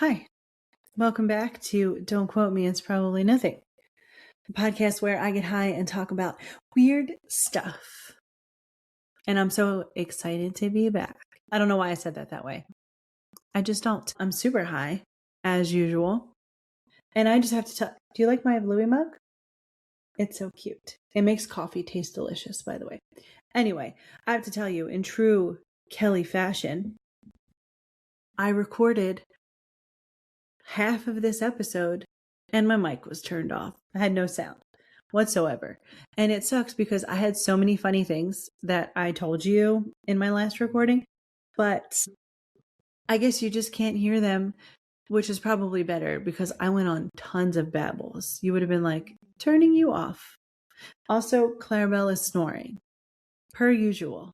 Hi, welcome back to Don't Quote Me, It's Probably Nothing, the podcast where I get high and talk about weird stuff. And I'm so excited to be back. I don't know why I said that way. I just don't. I'm super high, as usual. And I just have to tell, do you like my Bluey mug? It's so cute. It makes coffee taste delicious, by the way. Anyway, I have to tell you, in true Kelly fashion, I recorded half of this episode and my mic was turned off. I had no sound whatsoever. And it sucks because I had so many funny things that I told you in my last recording, but I guess you just can't hear them, which is probably better because I went on tons of babbles. You would have been like, turning you off. Also, Clarabelle is snoring. Per usual.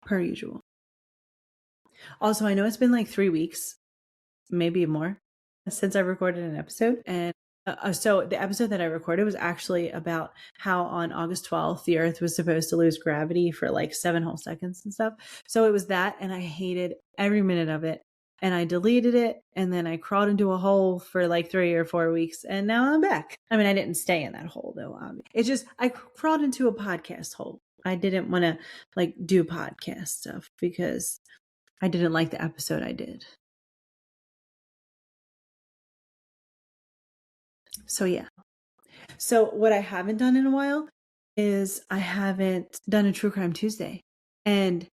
Per usual. Also, I know it's been like 3 weeks, maybe more, since I recorded an episode. And so the episode that I recorded was actually about how on August 12th, the Earth was supposed to lose gravity for like 7 whole seconds and stuff. So it was that, and I hated every minute of it. And I deleted it, and then I crawled into a hole for like 3 or 4 weeks, and now I'm back. I mean, I didn't stay in that hole though. It's just, I crawled into a podcast hole. I didn't want to like do podcast stuff because I didn't like the episode I did. So yeah. So what I haven't done in a while is I haven't done a True Crime Tuesday. And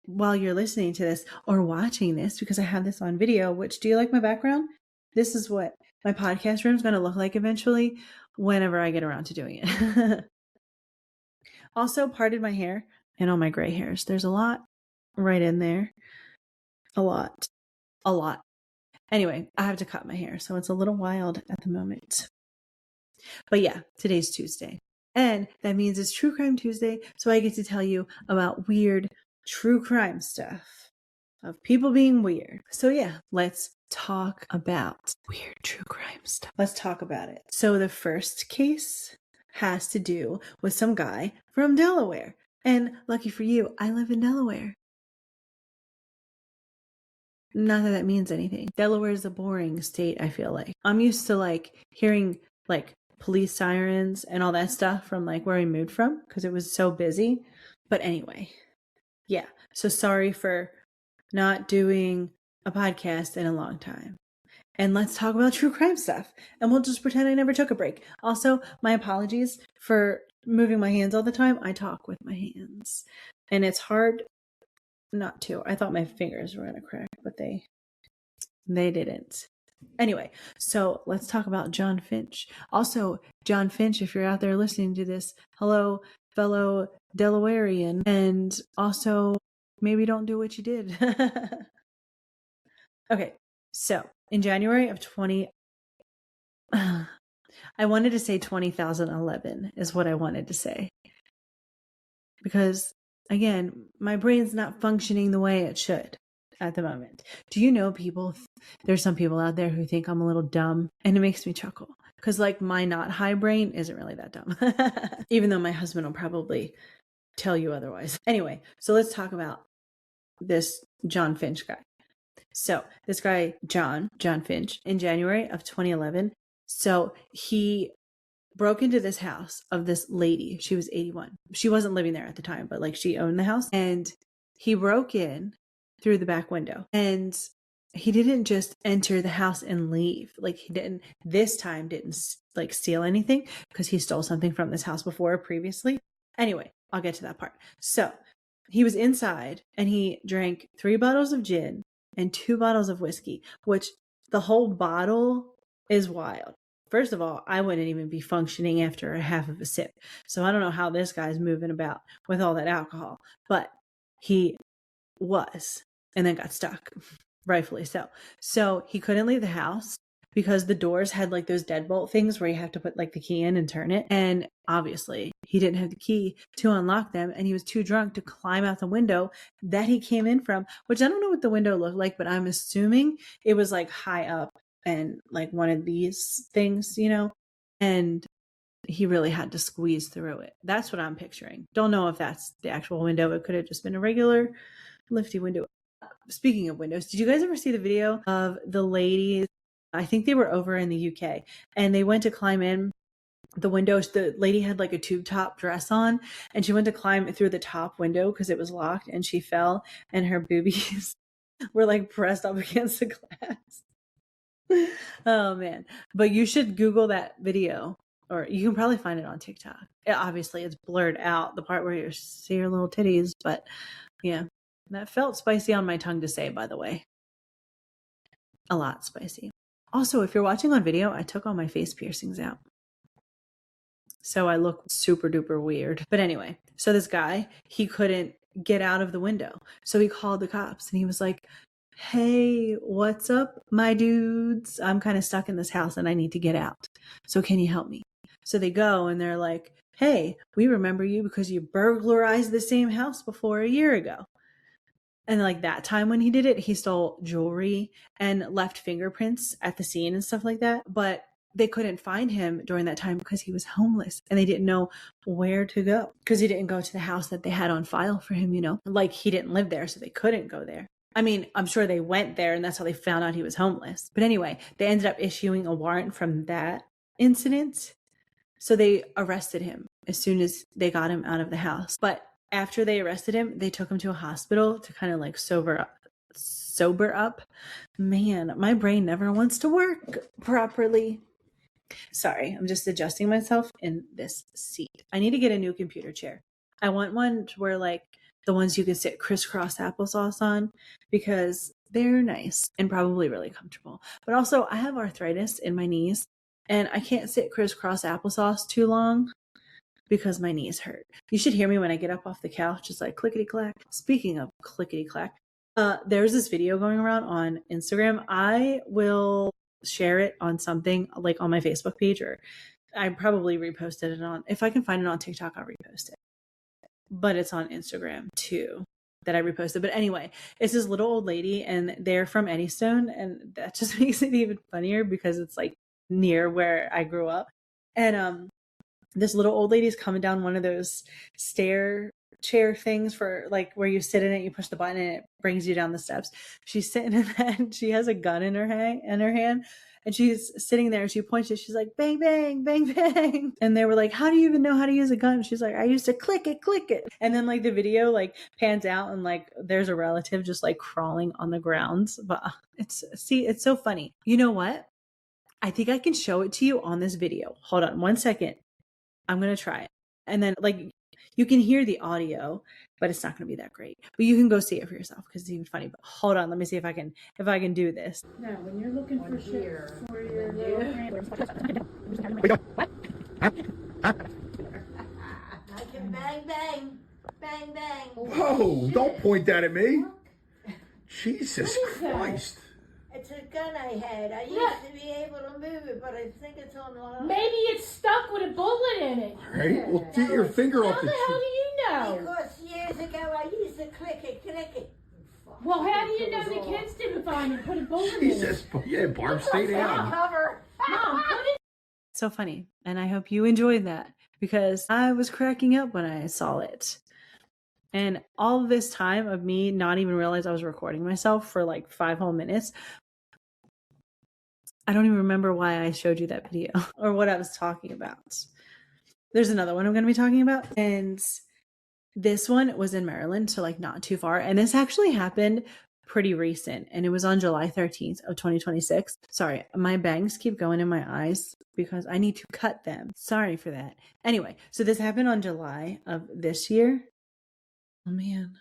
while you're listening to this or watching this, because I have this on video, which, do you like my background? This is what my podcast room is going to look like eventually whenever I get around to doing it. Also parted my hair and all my gray hairs. There's a lot right in there. A lot. Anyway, I have to cut my hair, so it's a little wild at the moment. But yeah, today's Tuesday. And that means it's True Crime Tuesday, so I get to tell you about weird true crime stuff of people being weird. So yeah, let's talk about weird true crime stuff. Let's talk about it. So the first case has to do with some guy from Delaware. And lucky for you, I live in Delaware. Not that that means anything. Delaware is a boring state, I feel like. I'm used to like hearing like police sirens and all that stuff from like where we moved from because it was so busy. But anyway, yeah. So sorry for not doing a podcast in a long time. And let's talk about true crime stuff. And we'll just pretend I never took a break. Also, my apologies for moving my hands all the time. I talk with my hands. And it's hard not to. I thought my fingers were going to crack, but they didn't. Anyway, so let's talk about John Finch. Also, John Finch, if you're out there listening to this, hello, fellow Delawarean. And also, maybe don't do what you did. Okay, so in January of I wanted to say 20,011 is what I wanted to say. Because, again, my brain's not functioning the way it should at the moment. Do you know there's some people out there who think I'm a little dumb, and it makes me chuckle. Because, like, my not high brain isn't really that dumb. Even though my husband will probably tell you otherwise. Anyway, so let's talk about this John Finch guy. So this guy, John Finch, in January of 2011, so he broke into this house of this lady. She was 81. She wasn't living there at the time, but like she owned the house. And he broke in through the back window. And he didn't just enter the house and leave. Like this time didn't like steal anything because he stole something from this house previously. Anyway, I'll get to that part. So he was inside and he drank 3 bottles of gin and 2 bottles of whiskey, which the whole bottle is wild. First of all, I wouldn't even be functioning after a half of a sip. So I don't know how this guy's moving about with all that alcohol, but he was, and then got stuck, rightfully so. So he couldn't leave the house because the doors had like those deadbolt things where you have to put like the key in and turn it. And obviously he didn't have the key to unlock them, and he was too drunk to climb out the window that he came in from, which I don't know what the window looked like, but I'm assuming it was like high up and like one of these things, and he really had to squeeze through it. That's what I'm picturing. Don't know if that's the actual window. It could have just been a regular lifty window. Speaking of windows, did you guys ever see the video of the ladies? I think they were over in the UK and they went to climb in the windows. The lady had like a tube top dress on and she went to climb through the top window because it was locked and she fell and her boobies were like pressed up against the glass. Oh man. But you should Google that video or you can probably find it on TikTok. Obviously it's blurred out the part where you see your little titties, but yeah, that felt spicy on my tongue to say, by the way. A lot spicy. Also, if you're watching on video, I took all my face piercings out. So I look super duper weird. But anyway, so this guy, he couldn't get out of the window. So he called the cops and he was like, hey, what's up, my dudes? I'm kind of stuck in this house and I need to get out. So can you help me? So they go and they're like, hey, we remember you because you burglarized the same house before a year ago. And like that time when he did it, he stole jewelry and left fingerprints at the scene and stuff like that. But they couldn't find him during that time because he was homeless and they didn't know where to go because he didn't go to the house that they had on file for him, you know, like he didn't live there. So they couldn't go there. I mean, I'm sure they went there and that's how they found out he was homeless. But anyway, they ended up issuing a warrant from that incident. So they arrested him as soon as they got him out of the house. But after they arrested him, they took him to a hospital to kind of like sober up. Man, my brain never wants to work properly. Sorry, I'm just adjusting myself in this seat. I need to get a new computer chair. I want one where like the ones you can sit crisscross applesauce on because they're nice and probably really comfortable. But also I have arthritis in my knees and I can't sit crisscross applesauce too long because my knees hurt. You should hear me when I get up off the couch. It's like clickety clack. Speaking of clickety clack, there's this video going around on Instagram. I will share it on something like on my Facebook page, or I probably reposted it on, if I can find it on TikTok, I'll repost it. But it's on Instagram too that I reposted. But anyway, it's this little old lady and they're from Eddystone. And that just makes it even funnier because it's like near where I grew up. And this little old lady's coming down one of those stair chair things for like where you sit in it, you push the button and it brings you down the steps. She's sitting in that and she has a gun in her hand and she's sitting there and she points it. She's like, bang, bang, bang, bang. And they were like, how do you even know how to use a gun? She's like, I used to click it. And then like the video like pans out and like there's a relative just like crawling on the ground. But it's so funny. You know what? I think I can show it to you on this video. Hold on 1 second. I'm going to try it. And then like you can hear the audio, but it's not going to be that great. But you can go see it for yourself because it's even funny. But hold on, let me see if I can do this. Now, when you're looking for shit for your little friend, What? I can bang bang, bang bang. Whoa! Don't point that at me. Jesus Christ. It's a gun I had. I used to be able to move it, but I think it's online. Maybe it's stuck with a bullet in it. All right, well, get your finger off How the the hell do you know? Because years ago I used to click it. Well, how do you know the kids didn't find it? Put a bullet in it. Jesus, yeah, Barb, stay down. Cover. Mom, put it. so funny. And I hope you enjoyed that because I was cracking up when I saw it. And all this time of me not even realize I was recording myself for like 5 whole minutes. I don't even remember why I showed you that video or what I was talking about. There's another one I'm going to be talking about. And this one was in Maryland, so like not too far. And this actually happened pretty recent. And it was on July 13th of 2026. Sorry, my bangs keep going in my eyes because I need to cut them. Sorry for that. Anyway, so this happened on July of this year. Oh man.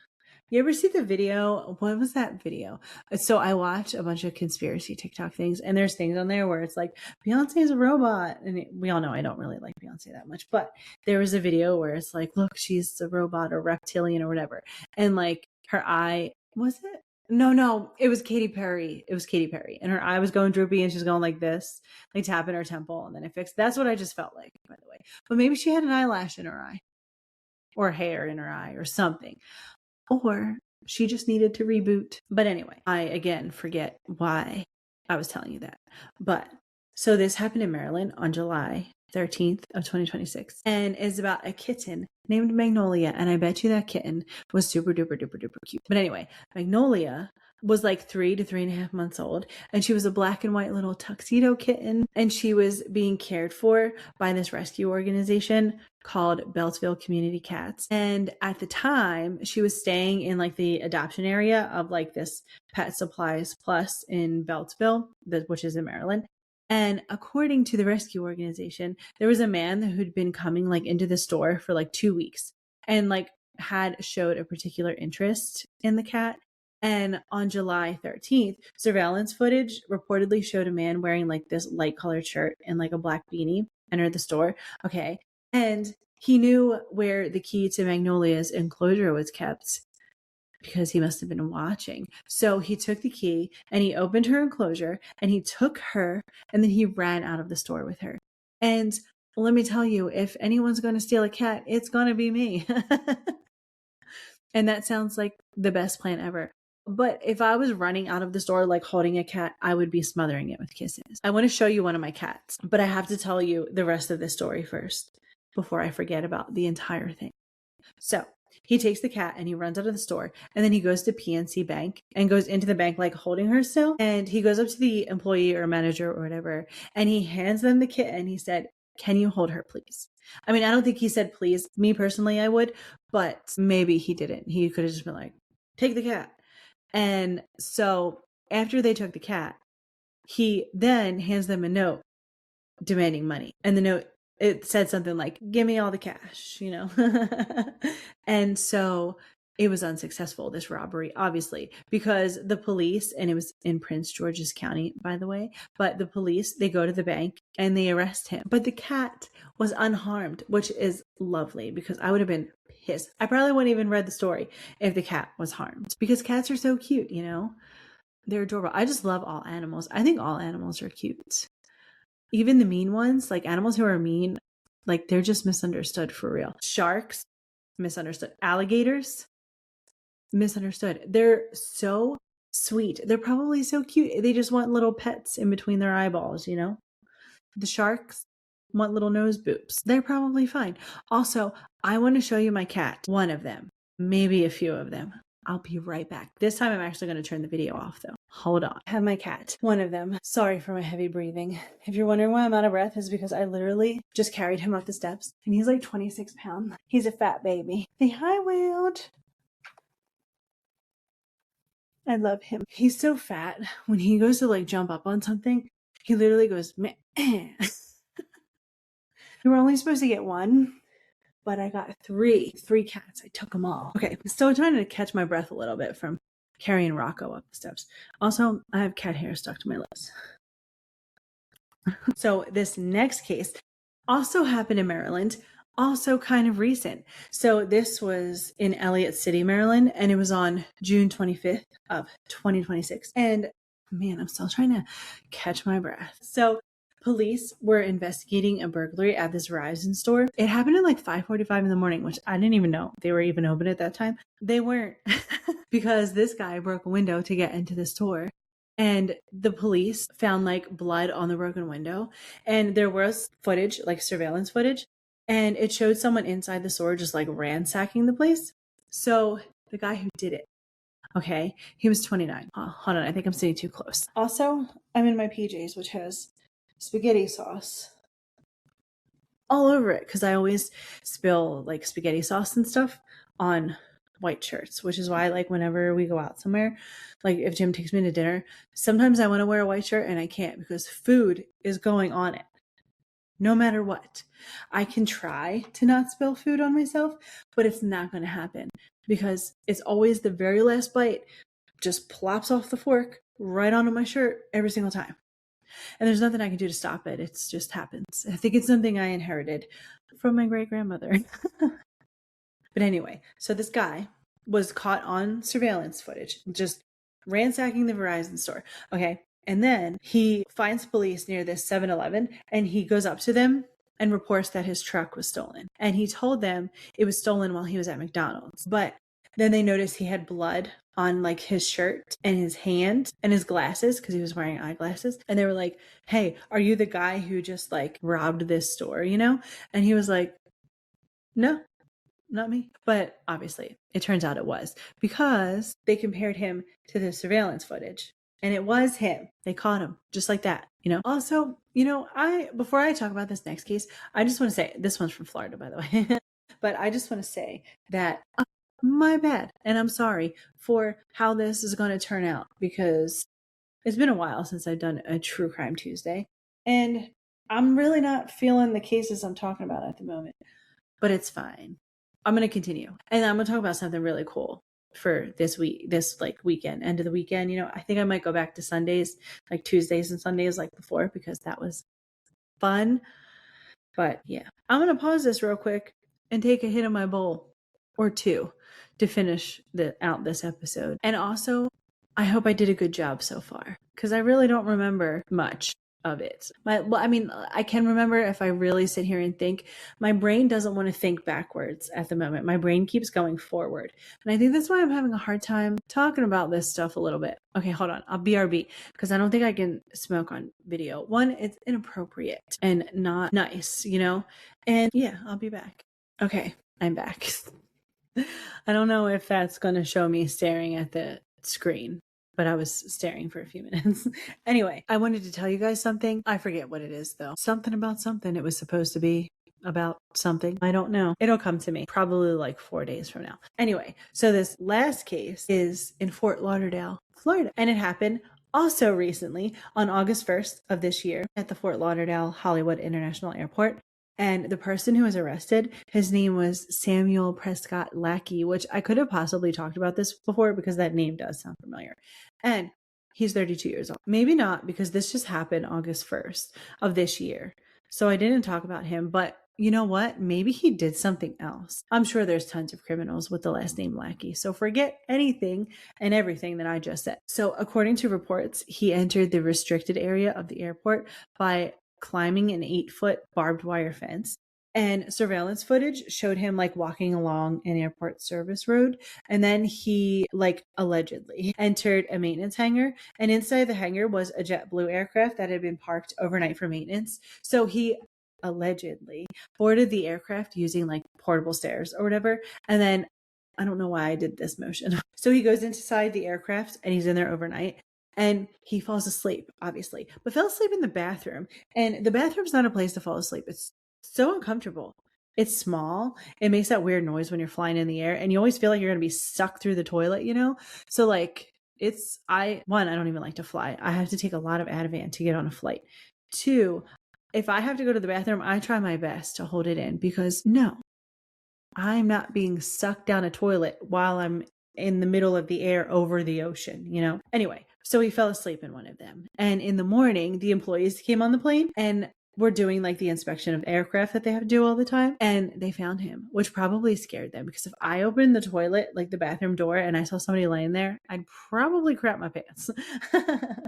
You ever see the video? What was that video? So I watch a bunch of conspiracy TikTok things and there's things on there where it's like Beyonce's a robot. And we all know I don't really like Beyonce that much, but there was a video where it's like, look, she's a robot or reptilian or whatever. And like her eye, was it? No, it was Katy Perry. And her eye was going droopy and she's going like this, like tapping her temple and then it fixed. That's what I just felt like, by the way. But maybe she had an eyelash in her eye or hair in her eye or something. Or she just needed to reboot. But anyway, I again forget why I was telling you that. But so this happened in Maryland on July 13th of 2026. And it's about a kitten named Magnolia. And I bet you that kitten was super duper duper duper cute. But anyway, Magnolia was like 3 to 3.5 months old, and she was a black and white little tuxedo kitten, and she was being cared for by this rescue organization called Beltsville Community Cats. And at the time, she was staying in like the adoption area of like this Pet Supplies Plus in Beltsville, which is in Maryland. And according to the rescue organization, there was a man who'd been coming like into the store for like 2 weeks and like had showed a particular interest in the cat. And on July 13th, surveillance footage reportedly showed a man wearing like this light colored shirt and like a black beanie enter the store. Okay. And he knew where the key to Magnolia's enclosure was kept because he must have been watching. So he took the key and he opened her enclosure and he took her and then he ran out of the store with her. And let me tell you, if anyone's going to steal a cat, it's going to be me. And that sounds like the best plan ever. But if I was running out of the store like holding a cat, I would be smothering it with kisses. I want to show you one of my cats, but I have to tell you the rest of the story first before I forget about the entire thing. So he takes the cat and he runs out of the store, and then he goes to PNC Bank and goes into the bank like holding her still. And he goes up to the employee or manager or whatever, and he hands them the kitten. He said, "Can you hold her, please?" I mean, I don't think he said please. Me personally, I would, but maybe he didn't. He could have just been like, "Take the cat." And so after they took the cat, he then hands them a note demanding money. And the note, it said something like, "Give me all the cash," you know? And so it was unsuccessful, this robbery, obviously, because the police, and it was in Prince George's County, by the way, but the police, they go to the bank and they arrest him. But the cat was unharmed, which is lovely because I would have been pissed. I probably wouldn't even read the story if the cat was harmed because cats are so cute, you know? They're adorable. I just love all animals. I think all animals are cute. Even the mean ones, like animals who are mean, like they're just misunderstood for real. Sharks, misunderstood. Alligators, misunderstood. They're so sweet. They're probably so cute. They just want little pets in between their eyeballs, you know? The sharks want little nose boobs. They're probably fine. Also, I want to show you my cat. One of them, maybe a few of them. I'll be right back. This time I'm actually going to turn the video off though. Hold on. I have my cat. One of them. Sorry for my heavy breathing. If you're wondering why I'm out of breath, it's because I literally just carried him up the steps and he's like 26 pounds. He's a fat baby. Say hi, Wild. I love him. He's so fat. When he goes to like jump up on something, he literally goes, meh. We were only supposed to get one, but I got three cats. I took them all. Okay, still trying to catch my breath a little bit from carrying Rocco up the steps. Also, I have cat hair stuck to my lips. So this next case also happened in Maryland, also kind of recent. So this was in Elliott City, Maryland, and it was on June 25th of 2026. And man, I'm still trying to catch my breath. So police were investigating a burglary at this Verizon store. It happened at like 5:45 in the morning, which I didn't even know they were even open at that time. They weren't because this guy broke a window to get into the store. And the police found like blood on the broken window. And there was footage, like surveillance footage. And it showed someone inside the store just like ransacking the place. So the guy who did it, okay, he was 29. Oh, hold on, I think I'm sitting too close. Also, I'm in my PJs, which has spaghetti sauce all over it because I always spill like spaghetti sauce and stuff on white shirts, which is why like whenever we go out somewhere, like if Jim takes me to dinner, sometimes I want to wear a white shirt and I can't because food is going on it. No matter what, I can try to not spill food on myself, but it's not going to happen because it's always the very last bite just plops off the fork right onto my shirt every single time. And there's nothing I can do to stop it. It just happens. I think it's something I inherited from my great-grandmother. But anyway, so this guy was caught on surveillance footage, just ransacking the Verizon store. Okay. And then he finds police near this 7-Eleven and he goes up to them and reports that his truck was stolen. And he told them it was stolen while he was at McDonald's. But then they noticed he had blood on like his shirt and his hand and his glasses because he was wearing eyeglasses. And they were like, "Hey, are you the guy who just like robbed this store, you know?" And he was like, "No, not me. But obviously, it turns out it was because they compared him to the surveillance footage. And it was him. They caught him just like that, you know. Also, you know, before I talk about this next case, I just want to say this one's from Florida, by the way. But I just want to say that my bad. And I'm sorry for how this is going to turn out because it's been a while since I've done a True Crime Tuesday. And I'm really not feeling the cases I'm talking about at the moment. But it's fine. I'm going to continue. And I'm going to talk about something really cool for this week, this like weekend, end of the weekend. You know, I think I might go back to Sundays, like Tuesdays and Sundays like before, because that was fun. But yeah, I'm going to pause this real quick and take a hit of my bowl or two to finish out this episode. And also, I hope I did a good job so far because I really don't remember much of it. I can remember if I really sit here and think. My brain doesn't want to think backwards at the moment. My brain keeps going forward. And I think that's why I'm having a hard time talking about this stuff a little bit. Okay, hold on. I'll BRB because I don't think I can smoke on video. One, it's inappropriate and not nice, you know? And yeah, I'll be back. Okay, I'm back. I don't know if that's going to show me staring at the screen, but I was staring for a few minutes. Anyway, I wanted to tell you guys something. I forget what it is though. Something about something. It was supposed to be about something. I don't know. It'll come to me probably like 4 days from now. Anyway, so this last case is in Fort Lauderdale, Florida. And it happened also recently on August 1st of this year at the Fort Lauderdale Hollywood International Airport. And the person who was arrested, his name was Samuel Prescott Lackey, which I could have possibly talked about this before because that name does sound familiar. And he's 32 years old. Maybe not because this just happened August 1st of this year. So I didn't talk about him, but you know what? Maybe he did something else. I'm sure there's tons of criminals with the last name Lackey. So forget anything and everything that I just said. So according to reports, he entered the restricted area of the airport by climbing an 8-foot barbed wire fence. And surveillance footage showed him like walking along an airport service road. And then he like allegedly entered a maintenance hangar. And inside the hangar was a JetBlue aircraft that had been parked overnight for maintenance. So he allegedly boarded the aircraft using like portable stairs or whatever. And then I don't know why I did this motion. So he goes inside the aircraft and he's in there overnight. And he falls asleep, obviously, but fell asleep in the bathroom. And the bathroom's not a place to fall asleep. It's so uncomfortable. It's small. It makes that weird noise when you're flying in the air. And you always feel like you're going to be sucked through the toilet, you know? So like I don't even like to fly. I have to take a lot of Ativan to get on a flight. 2, if I have to go to the bathroom, I try my best to hold it in because no, I'm not being sucked down a toilet while I'm in the middle of the air over the ocean, you know? Anyway, so he fell asleep in one of them. And in the morning, the employees came on the plane and were doing like the inspection of aircraft that they have to do all the time. And they found him, which probably scared them because if I opened the toilet, like the bathroom door, and I saw somebody laying there, I'd probably crap my pants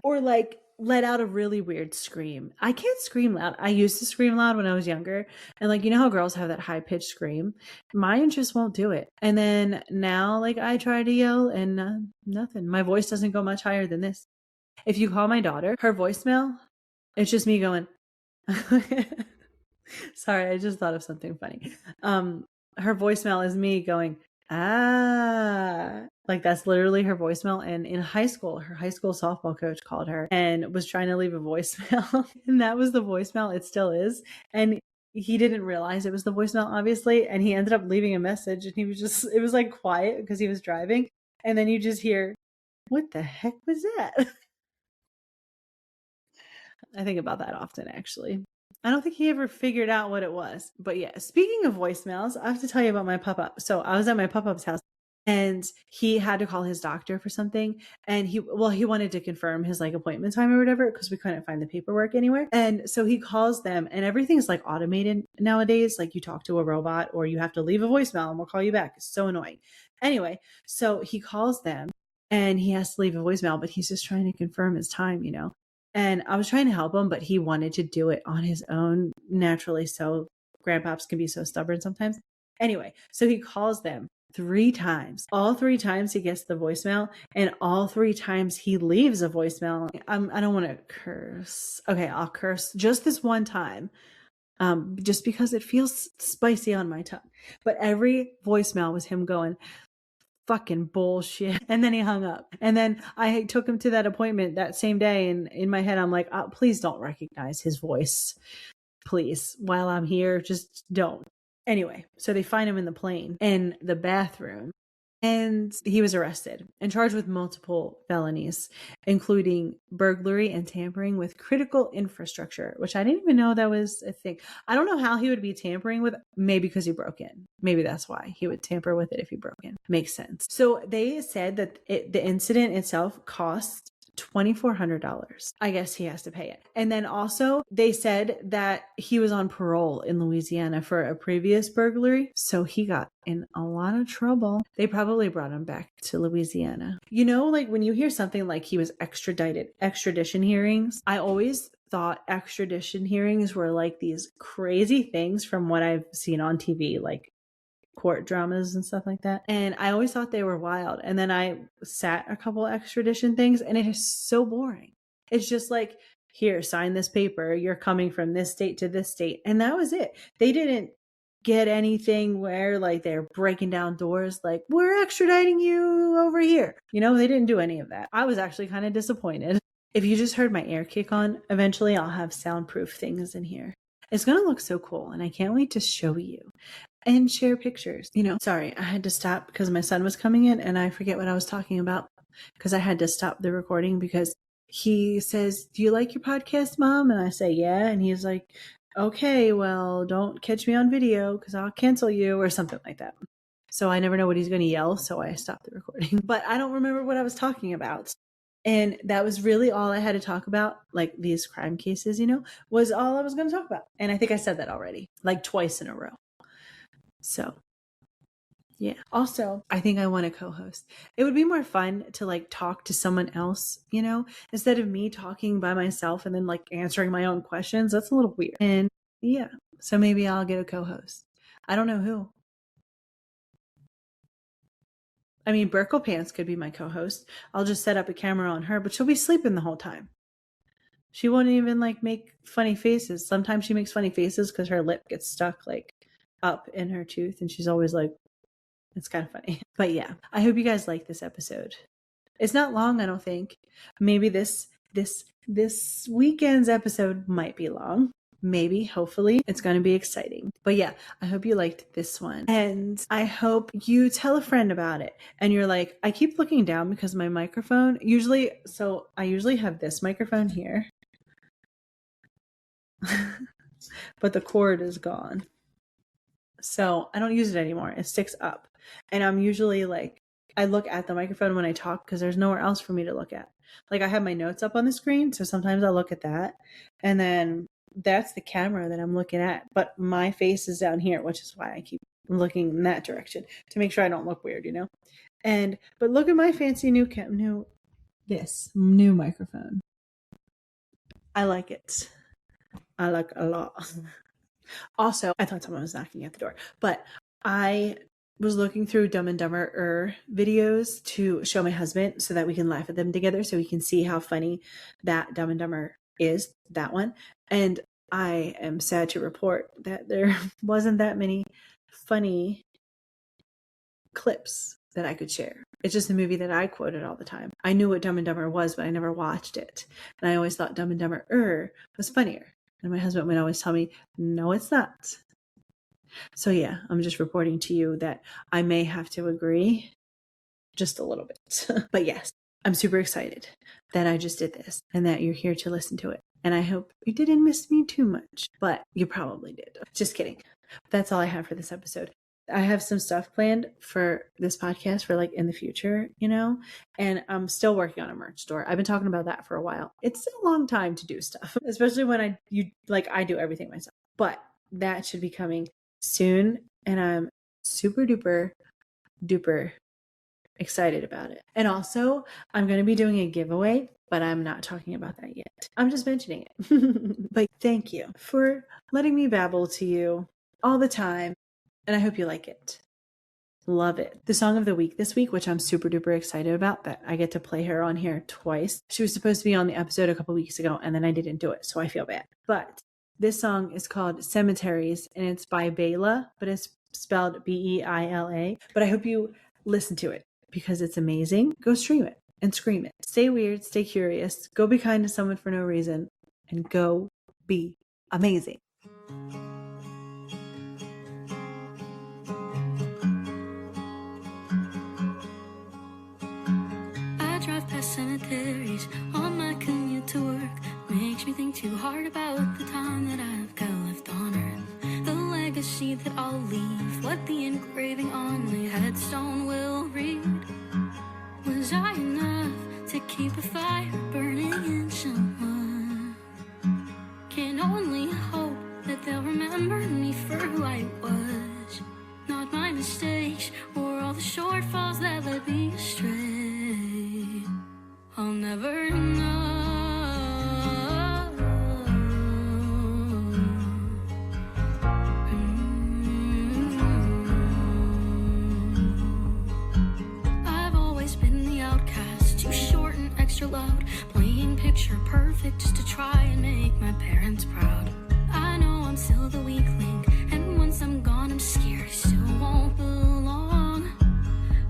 or like let out a really weird scream. I can't scream loud. I used to scream loud when I was younger. And like, you know how girls have that high pitched scream? Mine just won't do it. And then now like I try to yell and nothing. My voice doesn't go much higher than this. If you call my daughter, her voicemail, it's just me going, sorry, I just thought of something funny. Her voicemail is me going, like that's literally her voicemail. And in high school, her high school softball coach called her and was trying to leave a voicemail. And that was the voicemail. It still is. And he didn't realize it was the voicemail, obviously. And he ended up leaving a message and it was like quiet because he was driving. And then you just hear, what the heck was that? I think about that often, actually. I don't think he ever figured out what it was. But yeah, speaking of voicemails, I have to tell you about my pup-up. So I was at my pup-up's house and he had to call his doctor for something. And he wanted to confirm his like appointment time or whatever because we couldn't find the paperwork anywhere. And so he calls them and everything's like automated nowadays. Like you talk to a robot or you have to leave a voicemail and we'll call you back. It's so annoying. Anyway, so he calls them and he has to leave a voicemail, but he's just trying to confirm his time, you know? And I was trying to help him, but he wanted to do it on his own naturally. So grandpops can be so stubborn sometimes. Anyway, so he calls them 3 times. All 3 times he gets the voicemail and all 3 times he leaves a voicemail. I don't want to curse. Okay, I'll curse just this one time. just because it feels spicy on my tongue. But every voicemail was him going, fucking bullshit. And then he hung up. And then I took him to that appointment that same day. And in my head, I'm like, oh, please don't recognize his voice. Please, while I'm here, just don't. Anyway, so they find him in the plane, in the bathroom. And he was arrested and charged with multiple felonies, including burglary and tampering with critical infrastructure, which I didn't even know that was a thing. I don't know how he would be tampering with, maybe because he broke in. Maybe that's why he would tamper with it if he broke in. Makes sense. So they said that the incident itself cost $2,400. I guess he has to pay it. And then also they said that he was on parole in Louisiana for a previous burglary. So he got in a lot of trouble. They probably brought him back to Louisiana. You know, like when you hear something like he was extradited, extradition hearings, I always thought extradition hearings were like these crazy things from what I've seen on TV, like court dramas and stuff like that. And I always thought they were wild. And then I sat a couple extradition things and it is so boring. It's just like, here, sign this paper. You're coming from this state to this state. And that was it. They didn't get anything where like they're breaking down doors like, we're extraditing you over here. You know, they didn't do any of that. I was actually kind of disappointed. If you just heard my air kick on, eventually I'll have soundproof things in here. It's going to look so cool. And I can't wait to show you and share pictures. You know, sorry, I had to stop because my son was coming in and I forget what I was talking about because I had to stop the recording because he says, do you like your podcast, Mom? And I say, yeah. And he's like, okay, well, don't catch me on video because I'll cancel you or something like that. So I never know what he's going to yell. So I stopped the recording, but I don't remember what I was talking about. And that was really all I had to talk about, like these crime cases, you know, was all I was going to talk about. And I think I said that already, like twice in a row. So, yeah. Also, I think I want to co-host. It would be more fun to like talk to someone else, you know, instead of me talking by myself and then like answering my own questions. That's a little weird. And yeah, so maybe I'll get a co-host. I don't know who. I mean, Burkle Pants could be my co-host. I'll just set up a camera on her, but she'll be sleeping the whole time. She won't even like make funny faces. Sometimes she makes funny faces because her lip gets stuck like up in her tooth and she's always like, it's kind of funny. But yeah, I hope you guys like this episode. It's not long, I don't think. Maybe this weekend's episode might be long. Maybe, hopefully, it's going to be exciting. But yeah, I hope you liked this one. And I hope you tell a friend about it. And you're like, I keep looking down because my microphone, I usually have this microphone here. But the cord is gone. So I don't use it anymore. It sticks up. And I'm usually like, I look at the microphone when I talk because there's nowhere else for me to look at. Like I have my notes up on the screen. So sometimes I'll look at that. And then that's the camera that I'm looking at. But my face is down here, which is why I keep looking in that direction to make sure I don't look weird, you know? But look at my fancy new microphone. I like it. I like a lot. Also, I thought someone was knocking at the door, but I was looking through Dumb and Dumber videos to show my husband so that we can laugh at them together so we can see how funny that Dumb and Dumber is, that one. And I am sad to report that there wasn't that many funny clips that I could share. It's just a movie that I quoted all the time. I knew what Dumb and Dumber was, but I never watched it. And I always thought Dumb and Dumber was funnier. And my husband would always tell me, no, it's not. So yeah, I'm just reporting to you that I may have to agree just a little bit. But yes, I'm super excited that I just did this and that you're here to listen to it. And I hope you didn't miss me too much, but you probably did. Just kidding. That's all I have for this episode. I have some stuff planned for this podcast for like in the future, you know, and I'm still working on a merch store. I've been talking about that for a while. It's a long time to do stuff, especially when I do everything myself, but that should be coming soon. And I'm super duper excited about it. And also I'm going to be doing a giveaway, but I'm not talking about that yet. I'm just mentioning it. But thank you for letting me babble to you all the time. And I hope you like it. Love it. The song of the week this week, which I'm super duper excited about, that I get to play her on here twice. She was supposed to be on the episode a couple weeks ago and then I didn't do it. So I feel bad. But This song is called Cemeteries, and it's by Beila, but it's spelled Beila. But I hope you listen to it because it's amazing. Go stream it and scream it. Stay weird, stay curious, go be kind to someone for no reason, and go be amazing. I drive past cemeteries on my commute to work. Makes me think too hard about the time that I've got left on earth. The legacy that I'll leave, what the engraving on my headstone will read. Was I enough to keep a fire burning in someone? Can only hope that they'll remember me for who I was. Not my mistakes or all the shortfalls that led me astray. I'll never know. I've always been the outcast, too short and extra loud, playing picture perfect just to try and make my parents proud. I know I'm still the weak link, and once I'm gone I'm scared I still won't belong.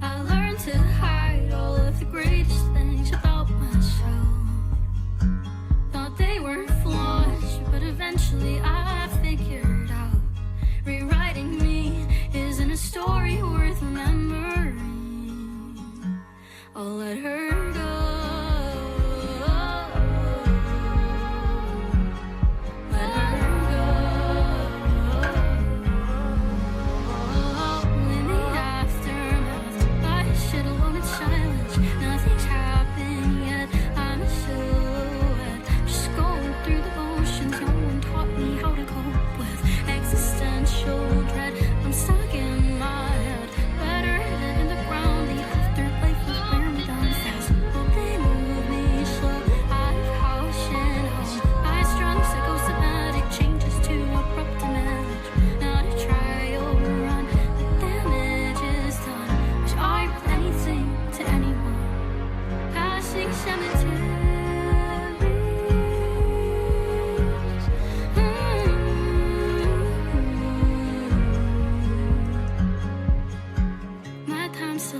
I learned to hide all of the greatest things about myself. Thought they were flaws, but eventually I figured out rewriting me isn't a story worth remembering. I'll let her go.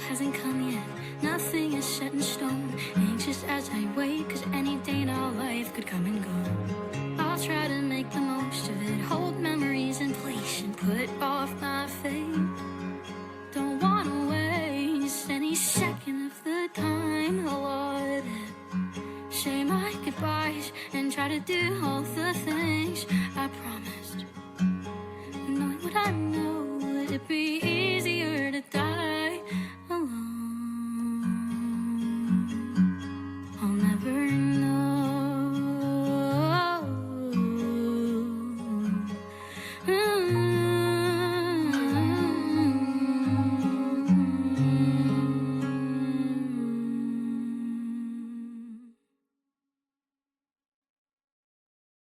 Hasn't come yet, nothing is set in stone. Anxious as I wait, cause any day now life could come and go. I'll try to make the most of it, hold memories in place and put off my fate. Don't wanna waste any second of the time allotted. Say my goodbyes and try to do all the things I promised. Knowing what I know, would it be easy?